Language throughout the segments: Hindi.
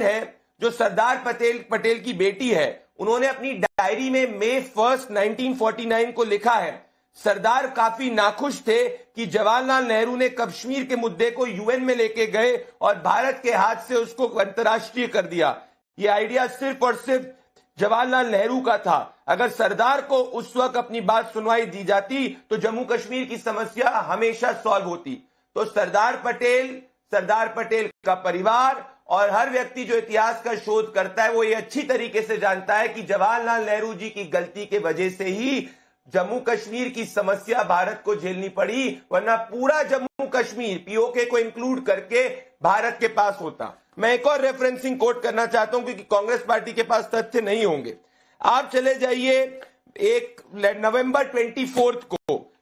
है जो सरदार पटेल की बेटी है, उन्होंने अपनी डायरी में मई 1, 1949 को लिखा है, सरदार काफी नाखुश थे कि जवाहरलाल नेहरू ने कश्मीर के मुद्दे को यूएन में लेके गए और भारत के हाथ से उसको अंतर्राष्ट्रीय कर दिया। ये आइडिया सिर्फ और सिर्फ जवाहरलाल नेहरू का था। अगर सरदार को उस वक्त अपनी बात सुनवाई दी जाती तो जम्मू कश्मीर की समस्या हमेशा सॉल्व होती। तो सरदार पटेल का परिवार और हर व्यक्ति जो इतिहास का शोध करता है वो ये अच्छी तरीके से जानता है कि जवाहरलाल नेहरू जी की गलती के वजह से ही जम्मू कश्मीर की समस्या भारत को झेलनी पड़ी, वरना पूरा जम्मू कश्मीर पीओके को इंक्लूड करके भारत के पास होता। मैं एक और रेफरेंसिंग कोट करना चाहता हूं क्योंकि कांग्रेस पार्टी के पास तथ्य नहीं होंगे। आप चले जाइए एक नवंबर 24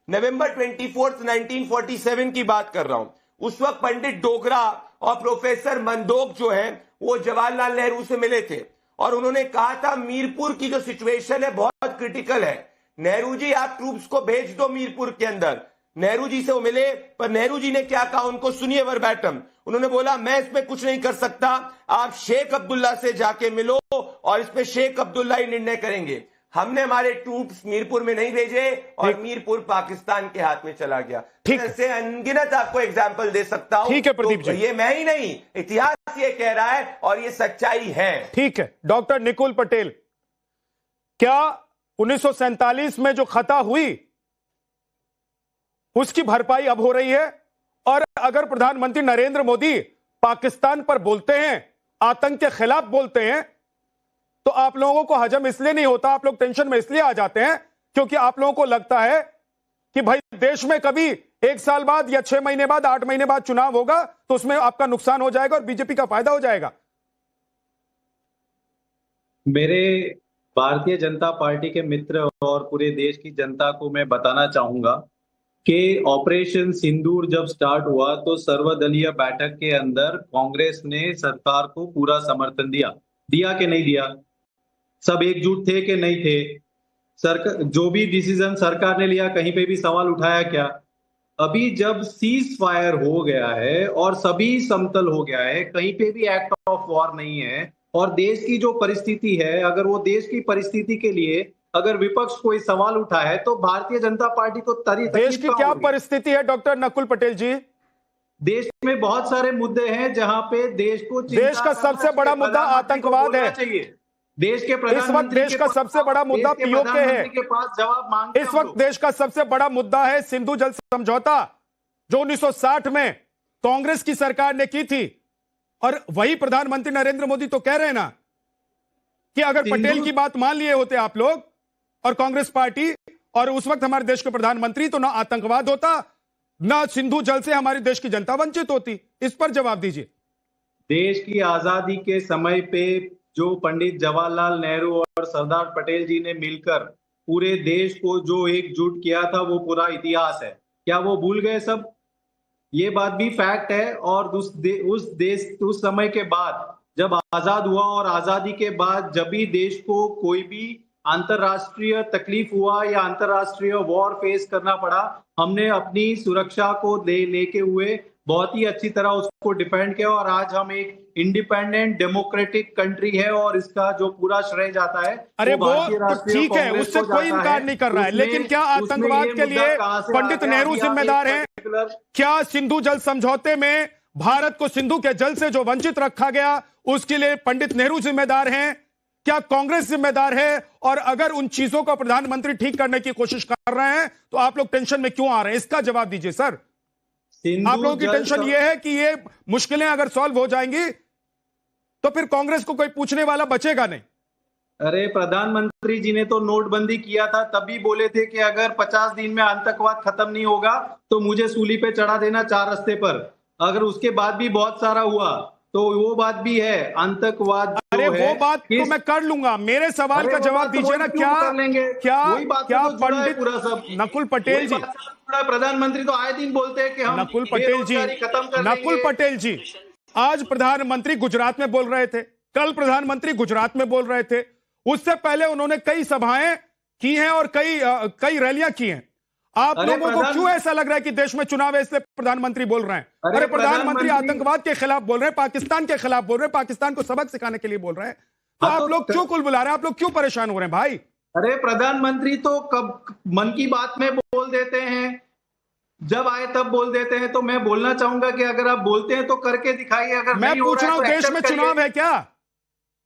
1947 की बात कर रहा हूं। उस वक्त पंडित डोगरा और प्रोफेसर मंदोक जो हैं वो जवाहरलाल नेहरू से मिले थे और उन्होंने कहा था मीरपुर की जो सिचुएशन है बहुत क्रिटिकल है, नेहरू जी आप ट्रूप्स को भेज दो मीरपुर के अंदर। नेहरू जी से वो मिले, पर नेहरू जी ने क्या कहा उनको सुनिए वर्बैटम। उन्होंने बोला मैं इसमें कुछ नहीं कर सकता, आप शेख अब्दुल्ला से जाके मिलो और इस पे शेख अब्दुल्ला ही निर्णय करेंगे। हमने हमारे ट्रूप्स मीरपुर में नहीं भेजे और मीरपुर पाकिस्तान के हाथ में चला गया। ऐसे अनगिनत आपको एग्जाम्पल दे सकता हूं। ठीक है प्रदीप जी, ये मैं ही नहीं, इतिहास ये कह रहा है और ये सच्चाई है। ठीक है डॉक्टर निकुल पटेल, क्या 1947 में जो खता हुई उसकी भरपाई अब हो रही है? और अगर प्रधानमंत्री नरेंद्र मोदी पाकिस्तान पर बोलते हैं, आतंक के खिलाफ बोलते हैं, तो आप लोगों को हजम इसलिए नहीं होता, आप लोग टेंशन में इसलिए आ जाते हैं क्योंकि आप लोगों को लगता है कि भाई देश में कभी 1 साल बाद या 6 महीने बाद 8 महीने बाद चुनाव होगा तो उसमें आपका नुकसान हो जाएगा और बीजेपी का फायदा हो जाएगा। मेरे भारतीय जनता पार्टी के मित्र और पूरे देश की जनता को मैं बताना चाहूंगा कि ऑपरेशन सिंदूर जब स्टार्ट हुआ तो सर्वदलीय बैठक के अंदर कांग्रेस ने सरकार को पूरा समर्थन दिया कि नहीं दिया? सब एकजुट थे कि नहीं थे? सरकार जो भी डिसीजन सरकार ने लिया कहीं पे भी सवाल उठाया क्या? अभी जब सीज फायर हो गया है और सभी समतल हो गया है, कहीं पे भी एक्ट ऑफ वॉर नहीं है और देश की जो परिस्थिति है, अगर वो देश की परिस्थिति के लिए अगर विपक्ष कोई सवाल उठाए तो भारतीय जनता पार्टी को देश की क्या परिस्थिति है डॉक्टर नकुल पटेल जी? देश में बहुत सारे मुद्दे हैं जहां पे देश को देश का सबसे बड़ा मुद्दा आतंकवाद है। देश के इस वक्त देश का सबसे बड़ा मुद्दा पीओके है। जवाब मांगते इस वक्त देश का सबसे बड़ा मुद्दा है सिंधु जल समझौता जो 1960 में कांग्रेस की सरकार ने की थी। और वही प्रधानमंत्री नरेंद्र मोदी तो कह रहे हैं ना कि अगर पटेल की बात मान लिए होते आप लोग और कांग्रेस पार्टी और उस वक्त हमारे देश के प्रधानमंत्री, तो ना आतंकवाद होता, ना सिंधु जल से हमारी देश की जनता वंचित होती। इस पर जवाब दीजिए। देश की आजादी के समय पे जो पंडित जवाहरलाल नेहरू और सरदार पटेल जी ने मिलकर पूरे देश को जो एकजुट किया था वो पूरा इतिहास है। क्या वो भूल गए सब? ये बात भी फैक्ट है। और उस समय के बाद जब आजाद हुआ और आजादी के बाद जब भी देश को कोई भी अंतरराष्ट्रीय तकलीफ हुआ या अंतरराष्ट्रीय वॉर फेस करना पड़ा, हमने अपनी सुरक्षा को लेके हुए बहुत ही अच्छी तरह उसको डिफेंड किया और आज हम एक इंडिपेंडेंट डेमोक्रेटिक कंट्री है और इसका जो पूरा श्रेय जाता है अरे वो ठीक है, उससे कोई इनकार नहीं कर रहा है, लेकिन क्या आतंकवाद के लिए पंडित नेहरू जिम्मेदार हैं? क्या सिंधु जल समझौते में भारत को सिंधु के जल से जो वंचित रखा गया उसके लिए पंडित नेहरू जिम्मेदार हैं? क्या कांग्रेस जिम्मेदार है? और अगर उन चीजों को प्रधानमंत्री ठीक करने की कोशिश कर रहे हैं तो आप लोग टेंशन में क्यों आ रहे हैं? इसका जवाब दीजिए सर। आप लोगों की टेंशन ये है कि ये मुश्किलें अगर सॉल्व हो जाएंगी तो फिर कांग्रेस को कोई पूछने वाला बचेगा नहीं। अरे प्रधानमंत्री जी ने तो नोटबंदी किया था, तभी बोले थे कि अगर 50 दिन में आतंकवाद खत्म नहीं होगा तो मुझे सूली पे चढ़ा देना 4 रस्ते पर। अगर उसके बाद भी बहुत सारा हुआ तो वो बात भी है, आतंकवाद। अरे वो बात तो मैं कर लूंगा, मेरे सवाल का जवाब दीजिए ना। क्या पंडित नकुल पटेल जी, प्रधानमंत्री तो आए दिन बोलते हैं कि हम नकुल पटेल जी आज प्रधानमंत्री गुजरात में बोल रहे थे, कल प्रधानमंत्री गुजरात में बोल रहे थे, उससे पहले उन्होंने कई सभाएं की हैं और कई रैलियां की हैं। आप लोगों को क्यों ऐसा लग रहा है कि देश में चुनाव है इसलिए प्रधानमंत्री बोल रहे हैं? अरे प्रधानमंत्री आतंकवाद के खिलाफ बोल रहे हैं, पाकिस्तान के खिलाफ बोल रहे हैं, पाकिस्तान को सबक सिखाने के लिए बोल रहे हैं। तो आप लोग क्यों कुल बुला रहे हैं? आप लोग क्यों परेशान हो रहे हैं भाई? अरे प्रधानमंत्री तो कब मन की बात में बोल देते हैं, जब आए तब बोल देते हैं। तो मैं बोलना चाहूंगा कि अगर आप बोलते हैं तो करके दिखाइए। अगर मैं पूछ रहा हूं देश में चुनाव है क्या?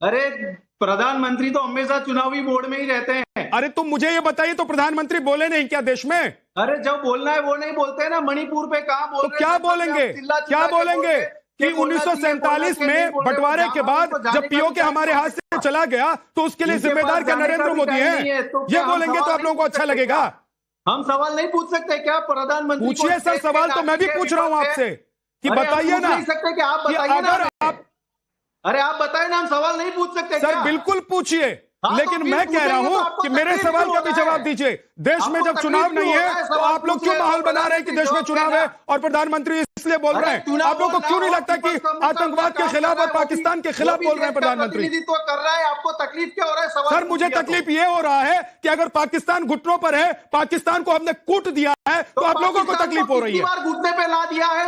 अरे प्रधानमंत्री तो हमेशा चुनावी मोड में ही रहते हैं। अरे तुम मुझे ये बताइए, तो प्रधानमंत्री बोले नहीं क्या देश में? अरे जब बोलना है वो नहीं बोलते ना। मणिपुर पे कहां बोल तो क्या बोलेंगे? क्या बोलेंगे कि 1947 में बंटवारे के बाद जब पीओके हमारे हाथ से चला गया तो उसके लिए जिम्मेदार क्या नरेंद्र मोदी है? ये बोलेंगे तो आप लोगों को अच्छा लगेगा? हम सवाल नहीं पूछ सकते क्या प्रधानमंत्री? पूछिए सर, सवाल तो मैं भी पूछ रहा हूं आपसे कि बताइए ना कि आप बताइए ना। अरे आप बताइए ना, हम सवाल नहीं पूछ सकते सर? बिल्कुल पूछिए, लेकिन मैं कह रहा हूं कि मेरे सवाल का भी जवाब दीजिए। देश में जब चुनाव नहीं है तो आप लोग क्यों माहौल बना रहे हैं कि देश में चुनाव है और प्रधानमंत्री इसलिए बोल रहे हैं? आप लोग को क्यों नहीं लगता कि आतंकवाद के खिलाफ और पाकिस्तान के खिलाफ बोल रहे हैं प्रधानमंत्री? प्रतिनिधित्व कर रहा है, आपको तकलीफ क्या हो रहा है? सवाल सर मुझे तकलीफ ये हो रहा है कि अगर पाकिस्तान घुटनों पर है, पाकिस्तान को हमने कूट दिया है, तो आप लोगों को तकलीफ हो रही है। कितनी बार घुटने पे ला दिया है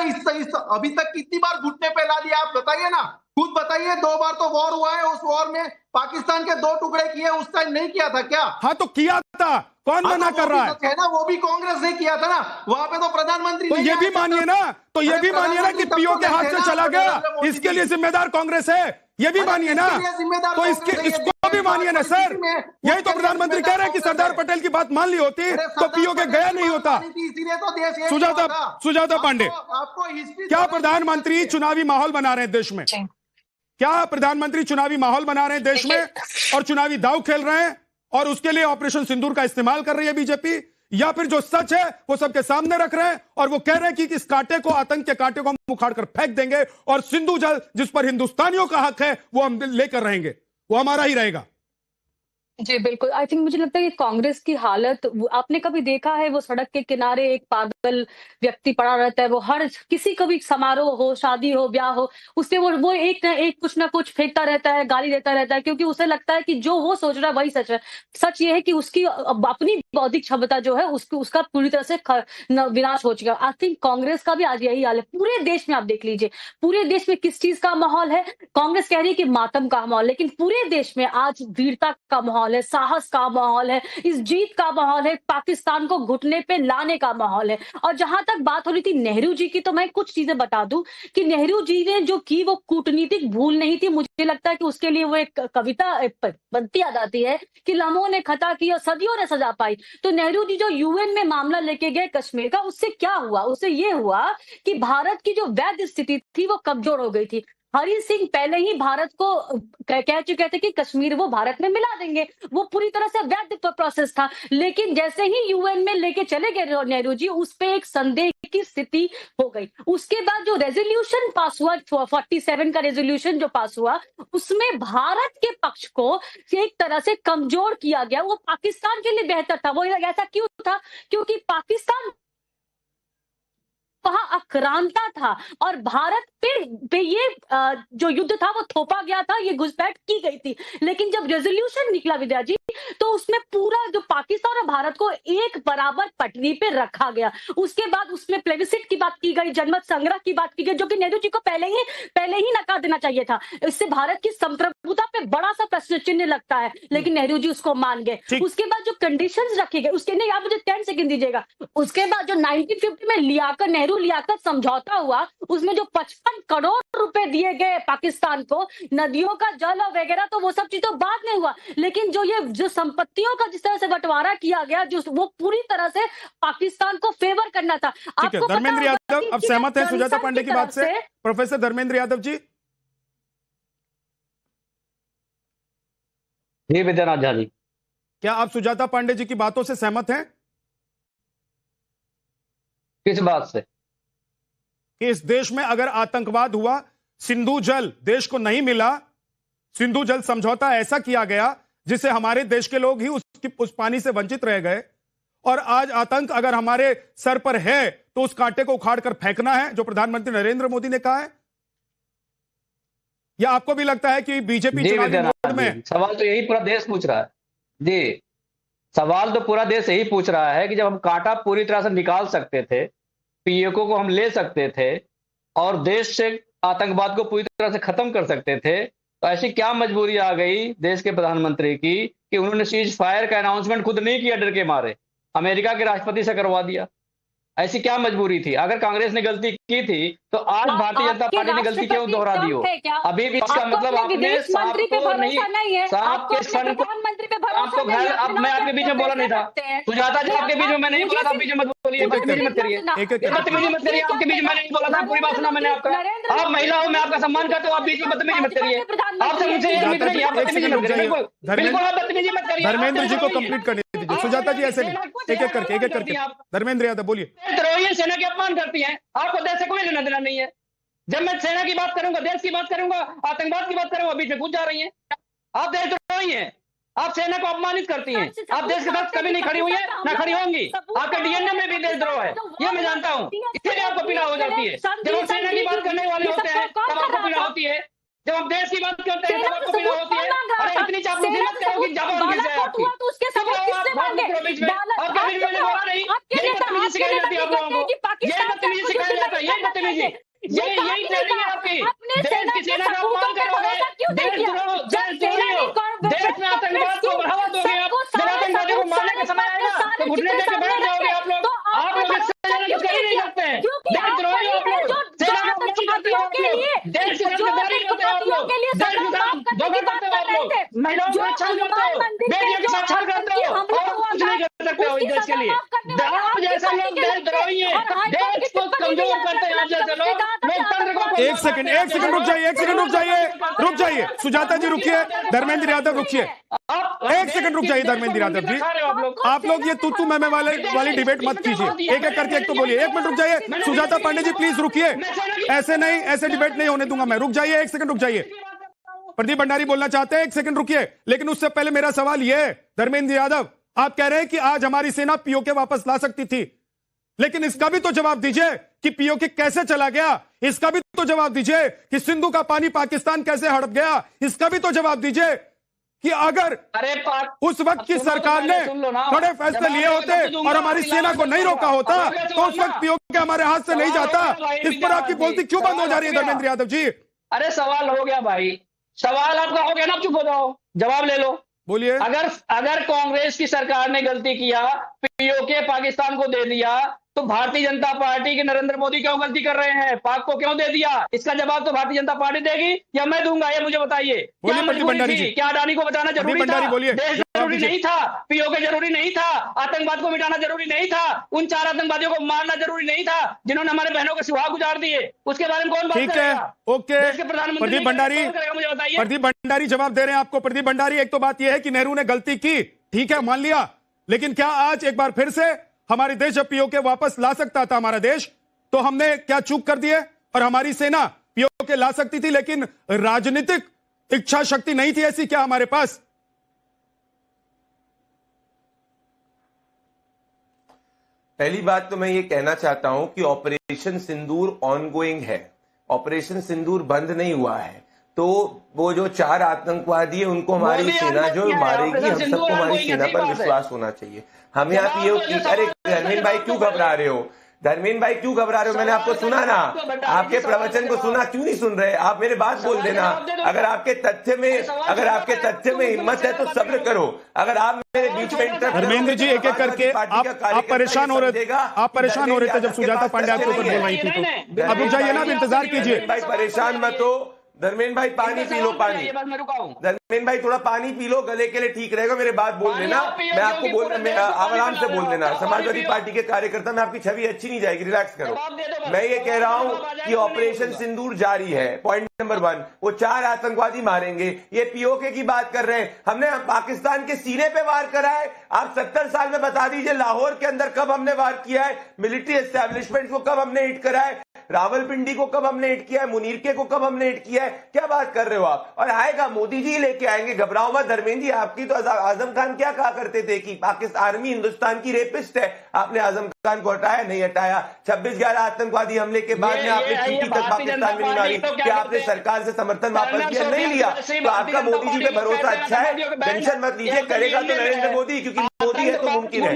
अभी तक? कितनी बार घुटने पे ला दिया? आप बताइए ना, खुद बताइए। 2 बार तो वॉर हुआ है, उस वॉर में पाकिस्तान के 2 टुकड़े किए, उस टाइम नहीं किया था क्या? हाँ तो किया था, कौन मना कर रहा है ना? वो भी कांग्रेस ने किया था ना, वहां पे तो प्रधानमंत्री तो ये भी मानिए ना, तो ये भी मानिए ना कि पीओ के हाथ से चला गया, इसके लिए जिम्मेदार कांग्रेस है। ये भी मानिए ना, तो इसको भी मानिए ना सर। यही तो प्रधानमंत्री कह रहे हैं कि सरदार पटेल की बात मान ली होती तो पीओ के गया नहीं होता। सुजाता पांडे, क्या प्रधानमंत्री चुनावी माहौल बना रहे हैं देश में? क्या प्रधानमंत्री चुनावी माहौल बना रहे हैं देश में और चुनावी दांव खेल रहे हैं और उसके लिए ऑपरेशन सिंदूर का इस्तेमाल कर रही है बीजेपी? या फिर जो सच है वो सबके सामने रख रहे हैं और वो कह रहे हैं कि इस कांटे को, आतंक के कांटे को हम उखाड़ कर फेंक देंगे और सिंधु जल जिस पर हिंदुस्तानियों का हक है वो हम लेकर रहेंगे, वो हमारा ही रहेगा? जी बिल्कुल, आई थिंक मुझे लगता है कि कांग्रेस की हालत, आपने कभी देखा है वो सड़क के किनारे एक पागल व्यक्ति पड़ा रहता है, वो हर किसी का भी समारोह हो, शादी हो, ब्याह हो, उससे वो एक ना एक कुछ ना कुछ फेंकता रहता है, गाली देता रहता है, क्योंकि उसे लगता है कि जो वो सोच रहा है वही सच है। सच ये है कि उसकी अपनी बौद्धिक क्षमता जो है उसका पूरी तरह से विनाश हो चुका है। आई थिंक कांग्रेस का भी आज यही हाल है। पूरे देश में आप देख लीजिए, पूरे देश में किस चीज का माहौल है? कांग्रेस कह रही है कि मातम का माहौल, लेकिन पूरे देश में आज वीरता का माहौल है, साहस का माहौल है, इस जीत का माहौल है, पाकिस्तान को घुटने पे लाने का माहौल है। और जहां तक बात हो रही थी नेहरू जी की, तो मैं कुछ चीजें बता दूं कि नेहरू जी ने जो की वो कूटनीतिक भूल नहीं थी। मुझे लगता है कि उसके लिए वो एक कविता पंक्ति याद आती है कि लम्हों ने खता की और सदियों ने सजा पाई। तो नेहरू जी जो यूएन में मामला लेके गए कश्मीर का, उससे क्या हुआ? उससे ये हुआ कि भारत की जो वैध स्थिति थी वो कमजोर हो गई थी। हरि सिंह पहले ही भारत को कह चुके थे कि कश्मीर वो भारत में मिला देंगे, वो पूरी तरह से वैध प्रोसेस था। लेकिन जैसे ही यूएन में लेके चले गए नेहरू जी, उस पे एक संदेह की स्थिति हो गई। उसके बाद जो रेजोल्यूशन पास हुआ, 47 का रेजोल्यूशन जो पास हुआ, उसमें भारत के पक्ष को एक तरह से कमजोर किया गया। वो पाकिस्तान के लिए बेहतर था। वो ऐसा क्यों था? क्योंकि पाकिस्तान वहां आक्रांता था और भारत पे ये जो युद्ध था वो थोपा गया था, ये घुसपैठ की गई थी। लेकिन जब रेजोल्यूशन निकला विद्या जी, तो उसमें पूरा जो पाकिस्तान और भारत को एक बराबर पटरी पे रखा गया। उसके बाद उसमें प्लेबिसिट की बात की गई, जनमत संग्रह की बात की गई, जो कि नेहरू जी को पहले ही नकार देना चाहिए था। इससे भारत की संप्रभुता पे बड़ा सा प्रश्न चिन्ह लगता है, लेकिन नेहरू जी उसको मान गए। उसके बाद जो कंडीशंस रखे गए, उसके लिए आप मुझे 10 सेकंड दीजिएगा। उसके बाद जो 1950 में लियाकत समझौता हुआ, उसमें जो 55 करोड़ रुपए दिए गए पाकिस्तान को, नदियों का जल और वगैरह, तो वो सब चीज तो बाद में हुआ। लेकिन जो संपत्तियों का जिस तरह से बंटवारा किया गया, जो वो पूरी तरह से पाकिस्तान को फेवर करना था। आपको धर्मेंद्र यादव, अब सहमत है सुजाता पांडे की बात से? प्रोफेसर धर्मेंद्र यादव जी। जी विद्यानाथ झा जी, क्या आप सुजाता पांडे जी की बातों से सहमत हैं? किस बात से? कि इस देश में अगर आतंकवाद हुआ, सिंधु जल देश को नहीं मिला, सिंधु जल समझौता ऐसा किया गया जिससे हमारे देश के लोग ही उस पानी से वंचित रह गए, और आज आतंक अगर हमारे सर पर है तो उस कांटे को उखाड़ कर फेंकना है, जो प्रधानमंत्री नरेंद्र मोदी ने कहा है? या आपको भी लगता है कि बीजेपी चुनावी मोड में? सवाल तो यही पूरा देश पूछ रहा है जी। सवाल तो पूरा देश यही पूछ रहा है कि जब हम कांटा पूरी तरह से निकाल सकते थे, पीओके को हम ले सकते थे और देश से आतंकवाद को पूरी तरह से खत्म कर सकते थे, तो ऐसी क्या मजबूरी आ गई देश के प्रधानमंत्री की कि उन्होंने सीज फायर का अनाउंसमेंट खुद नहीं किया, डर के मारे अमेरिका के राष्ट्रपति से करवा दिया। ऐसी क्या मजबूरी थी? अगर कांग्रेस ने गलती की थी तो आज भारतीय जनता पार्टी ने गलती क्यों दोहरा दी हो? अभी भी इसका मतलब आपने सांप को नहीं, सांप के सन को आपको घर, अब मैं आपके बीच में बोला नहीं था, सुजाता जी आपके बीच में मैं नहीं बोला था, बीच में मत बोलिए, बदतमीजी मत करिए, बदतमीजी मत करिए, आपके बीच में नहीं बोला था, पूरी बात सुना मैंने आपका। आप महिला हो, मैं आपका सम्मान करता हूँ, आप बीच में बदतमीजी मत करिए, आपसे मुझे ये उम्मीद नहीं, आप बदतमीजी मत करिए, बिल्कुल आप बदतमीजी मत करिए। धर्मेंद्र जी को कंप्लीट करने दीजिए। सुजाता जी ऐसे नहीं, एक एक करके धर्मेंद्र यादव बोलिए। द्रोही सेना की अपमान करती हैं, आपको देश से कोई लेना देना नहीं है। जब मैं सेना की बात करूंगा, देश की बात करूंगा, आतंकवाद की बात करूंगा, बीच में कूद जा रही हैं। आप देशद्रोही हैं, आप सेना को अपमानित करती हैं, आप देश के साथ कभी नहीं खड़ी हुई है, ना खड़ी होंगी। आपके डीएनए में भी देशद्रोह है, ये मैं जानता हूं, इसलिए आपको पीड़ा हो जाती है। जब हम सेना की बात करने वाले होते हैं तब आपको पीड़ा होती है, जब हम देश की बात करते हैं तब आपको पीड़ा होती है। अरे इतनी चापलूसी मत करो कि जवाब गिर जाए आपकी। आपके बीच में बोला नहीं, यही बदतमीजी सिखाई जाती है आप लोगों को, यही बदतमीजी सिखाया जाता है, यही बदतमीजी, यही ट्रेनिंग है आपकी। देश की सेना का अपमान करोगे, देशद्रोही हो, देश में आतंकवाद को बढ़ावा दोगे आप, जब आतंकवादियों को मारने का समय आएगा तो घुटने देकर बैठ जाओगे आप लोग। आप लोग इससे कुछ कर ही नहीं सकते हैं, देशद्रोही हो आप लोग, सेना का अपमान करते हो आप लोग, देश की जिम्मेदारी करते हो आप लोग, देश के साथ धोखा करते हो आप लोग, महिलाओं को अच्छा करते हो, बेटियों के साथ अच्छा करते हो, और कुछ नहीं कर सकते हो इस देश के लिए। आप जैसे लोग देशद्रोही हैं, देश को कमजोर करते हैं आप जैसे लोग, लोकतंत्र को। एक सेकंड रुक जाइए सुजाता जी, रुकिए। धर्मेंद्र यादव रुकिए, एक सेकंड रुक जाइए। धर्मेंद्र यादव जी, आप लोग ये तू मैं वाली डिबेट मत कीजिए, एक एक करके एक तो बोलिए। एक मिनट रुक जाइए सुजाता पांडे जी, प्लीज रुकिए, ऐसे नहीं, ऐसे डिबेट नहीं होने दूंगा मैं। रुक जाइए, एक सेकंड रुक जाइए। प्रदीप भंडारी बोलना चाहते हैं, एक सेकंड रुकिए। लेकिन उससे पहले मेरा सवाल यह है, धर्मेंद्र यादव, आप कह रहे हैं कि आज हमारी सेना पीओके वापस ला सकती थी, लेकिन इसका भी तो जवाब दीजिए कि पीओके कैसे चला गया। इसका भी तो जवाब दीजिए कि सिंधु का पानी पाकिस्तान कैसे हड़प गया। इसका भी तो जवाब दीजिए कि अगर उस वक्त की सरकार ने बड़े फैसले लिए होते और हमारी सेना को नहीं रोका होता तो उस वक्त पीओके हमारे हाथ से नहीं जाता। इस पर आपकी बोलती क्यों बंद हो जा रही है धर्मेंद्र यादव जी? अरे सवाल हो गया भाई, सवाल आपका हो गया ना, चुप हो जाओ, जवाब ले लो, बोलिए। अगर कांग्रेस की सरकार ने गलती किया, पीओके पाकिस्तान को दे दिया, तो भारतीय जनता पार्टी के नरेंद्र मोदी क्यों गलती कर रहे हैं? पाक को क्यों दे दिया? इसका जवाब तो भारतीय जनता पार्टी देगी या मैं दूंगा, ये मुझे बताइए। क्या मजबूरी थी? क्या अडानी को बचाना जरूरी था? देश जरूरी नहीं था? पीओके जरूरी नहीं था? आतंकवाद को मिटाना जरूरी नहीं था? उन 4 आतंकवादियों को मारना जरूरी नहीं था जिन्होंने हमारे बहनों के सुहाग गुजार दिए? उसके बारे में कौन बात करेगा? ठीक है, ओके। प्रदीप भंडारी, मुझे बताइए। प्रदीप भंडारी जवाब दे रहे हैं आपको। प्रदीप भंडारी, एक तो बात यह है कि नेहरू ने गलती की, ठीक है, मान लिया, लेकिन क्या आज एक बार फिर से हमारे देश जब पीओके वापस ला सकता था हमारा देश, तो हमने क्या चूक कर दिए? और हमारी सेना पीओके ला सकती थी, लेकिन राजनीतिक इच्छा शक्ति नहीं थी ऐसी क्या हमारे पास? पहली बात तो मैं ये कहना चाहता हूं कि ऑपरेशन सिंदूर ऑनगोइंग है, ऑपरेशन सिंदूर बंद नहीं हुआ है। तो वो जो 4 आतंकवादी है उनको हमारी सेना जो मारेगी, हम सबको हमारी सेना पर विश्वास होना चाहिए। हम यहाँ पीओके, अरे धर्मेंद्र भाई क्यों घबरा रहे हो? धर्मेंद्र भाई क्यों घबरा रहे हो? मैंने आपको सुना ना, आपके प्रवचन को सुना, क्यों नहीं सुन रहे? आप मेरे बात बोल देना। अगर आपके तथ्य में हिम्मत है तो सब्र करो। अगर आप मेरे बीच में धर्मेंद्र जी एक एक करके आप परेशान हो रहे थे जब सुजाता पांडे आपके ऊपर बोल रही थी, तो अब रुक जाइए ना, अब इंतजार कीजिए। भाई परेशान मत हो। धर्मेंद्र भाई पानी पी लो, पानी। धर्मेंद्र भाई थोड़ा पानी पी लो, गले के लिए ठीक रहेगा। मेरे बात बोल देना, मैं आपको आप आराम से बोल देना। समाजवादी पार्टी के कार्यकर्ता में आपकी छवि अच्छी नहीं जाएगी, रिलैक्स करो। मैं ये कह रहा हूं कि ऑपरेशन सिंदूर जारी है, पॉइंट नंबर 1। वो 4 आतंकवादी मारेंगे, ये पीओके की बात कर रहे हैं। हमने पाकिस्तान के सीने पे वार करा है। आप 70 साल में बता दीजिए लाहौर के अंदर कब हमने वार किया है, मिलिट्री एस्टेब्लिशमेंट को कब हमने हिट करा है, रावलपिंडी को कब हमने हिट किया है, मुनीर के को कब हमने हिट किया है? क्या बात कर रहे हो आप? और आएगा मोदी जी लेके लेके आएंगे, घबराओ मत धर्मेंद्र जी। आपकी तो आजम खान क्या कहा करते थे कि पाकिस्तान आर्मी हिंदुस्तान की रेपिस्ट है, आपने आजम खान को हटाया नहीं हटाया। 26/11 आतंकवादी हमले के बाद में आपने चीटी तक पाकिस्तान में नहीं मारी, क्या आपने सरकार से समर्थन वापस लिया? नहीं लिया। तो आपका मोदी जी पे भरोसा अच्छा है, टेंशन मत लीजिए, करेगा तो नरेंद्र मोदी, क्योंकि मोदी है तो मुमकिन है।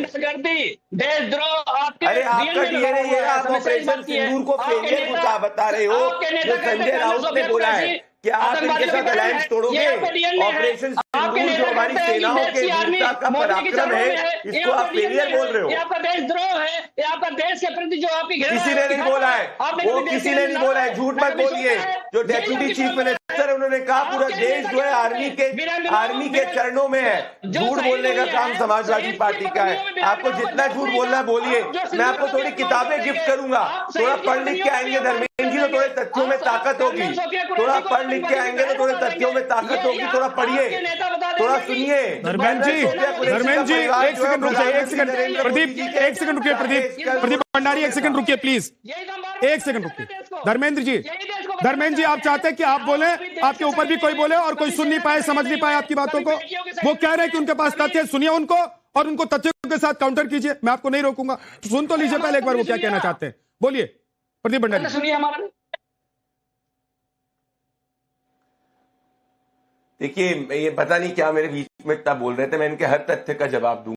अरे आपका डीएनए ये रहा, आप ऑपरेशन सिंदूर को फेलियर को बता रहे हो, जो संजय राउत ने बोला है। क्या आप इनके साथ अलायंस तोड़ोगे? ऑपरेशन सिंदूर जो हमारी सेनाओं के वीरता का पराक्रम है, इसको आप फेलियर बोल रहे हो। ये आपका देशद्रोह है, ये आपका देश के प्रति जो आपकी घृणा किसी ने नहीं बोला है, वो किसी ने नहीं बोला है, झूठ मत बोलिए। जो डेप्यूटी चीफ मिनिस्टर उन्होंने कहा पूरा देश जो है आर्मी के चरणों में है। झूठ बोलने का काम समाजवादी पार्टी का है। आपको जितना झूठ बोलना बोलिए, मैं आपको थोड़ी किताबें गिफ्ट करूंगा, थोड़ा पढ़ लिख के आएंगे धर्मेंद्र जी तो थोड़े तथ्यों में ताकत होगी। थोड़ा पढ़ लिख के आएंगे तो थोड़े तथ्यों में ताकत होगी, थोड़ा पढ़िए, थोड़ा सुनिए। धर्मेंद्र जी एक सेकंड रुकिए, एक सेकंड प्रदीप, एक सेकंड रुकिए, प्रदीप भंडारी एक सेकंड रुकिए प्लीज, एक सेकंड रुकिए। धर्मेंद्र जी आप चाहते हैं कि आप बोले, आपके ऊपर भी कोई बोले और कोई सुन नहीं पाए, समझ नहीं पाए आपकी बातों को। वो कह रहे हैं कि उनके पास तथ्य, सुनिए उनको और उनको तथ्यों के साथ काउंटर कीजिए। मैं आपको नहीं रोकूंगा, सुन तो लीजिए पहले एक बार वो क्या कहना चाहते हैं। बोलिए प्रदीप भंडारी। सुनिए हमारा, देखिए ये पता नहीं क्या मेरे बीच में इतना बोल रहे थे, मैं इनके हर तथ्य का जवाब दूंगा।